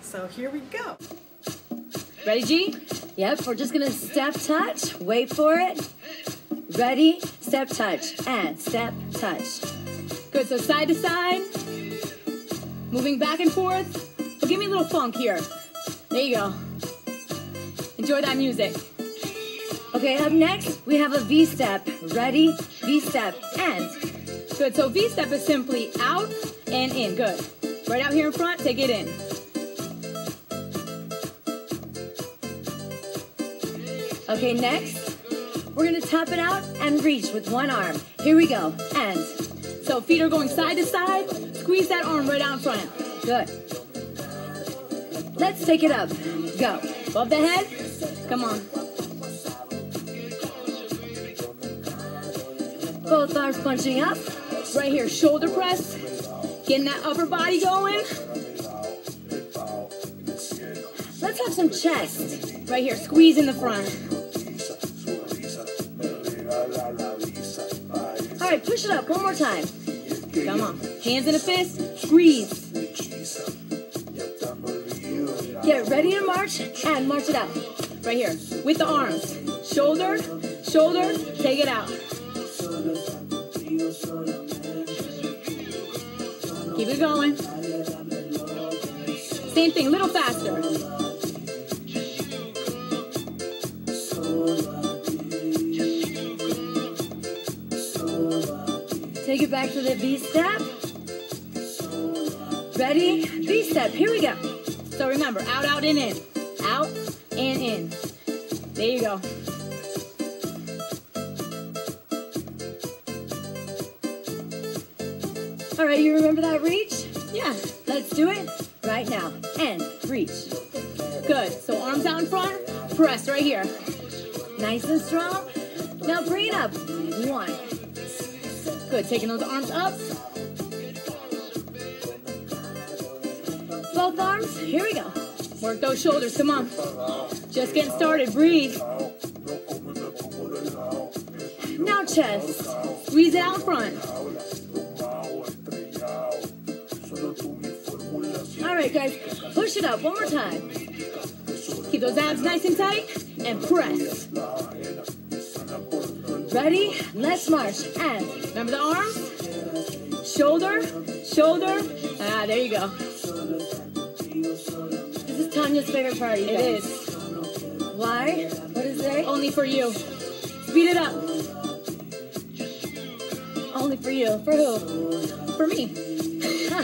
So here we go. Ready, G? Yep, we're just gonna step touch. Wait for it. Ready, step touch, and step touch. Good, so side to side. Moving back and forth. So give me a little funk here. There you go. Enjoy that music. Okay, up next, we have a V-step. Ready, V-step, and. Good, so V-step is simply out and in. Good. Right out here in front, take it in. Okay, next, we're gonna top it out and reach with one arm. Here we go, and. So feet are going side to side. Squeeze that arm right out in front. Good. Let's take it up. Go. Above the head. Come on. Both arms punching up. Right here, shoulder press. Getting that upper body going. Let's have some chest. Right here, squeeze in the front. All right, push it up one more time. Come on. Hands in a fist. Squeeze. Get ready to march and march it out. Right here, with the arms. Shoulder, shoulder, take it out. Keep it going. Same thing, a little faster. Take it back to the V-step. Ready? V-step, here we go. So remember, out, out, in. Out and in. There you go. All right, you remember that reach? Yeah, Let's do it right now. And reach. good. So arms out in front, press right here. Nice and strong. Now bring it up. One. Good, taking those arms up. Both arms, here we go. Work those shoulders, come on. Just getting started, breathe. Now chest. Squeeze it out in front. All right, guys, push it up one more time. Keep those abs nice and tight and press. Ready? Let's march. And Remember the arms? Shoulder, shoulder. Ah, there you go. this is Tanya's favorite part, you It guys. is. Why? What is it? Only for you. Speed it up. Only for you. For who? For me. Huh.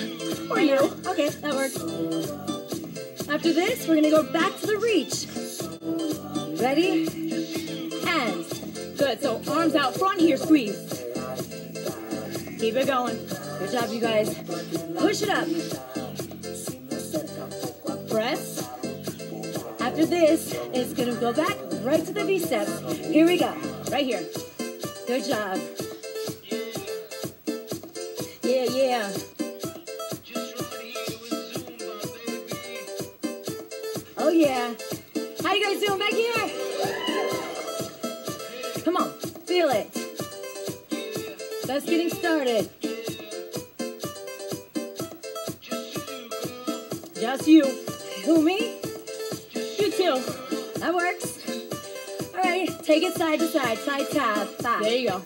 For you. Okay, that works. After this, we're gonna go back to the reach. Ready? And Good, so arms out front here, squeeze. Keep it going. good job, you guys. Push it up. Press. After this, it's gonna go back right to the V-step. Here we go. Right here. Good job. Yeah, yeah. Oh yeah. How you guys doing back here? Come on, feel it. Just getting started. Just you. Who, me? You too. That works. All right, take it side to side, side tap, There five. you go.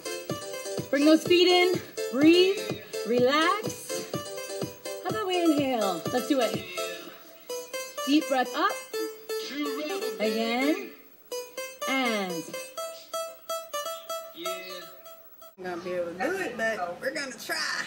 Bring those feet in. Breathe. Relax. How about we inhale? Let's do it. Deep breath up. Again. And I'm gonna be able to do it, but we're gonna try.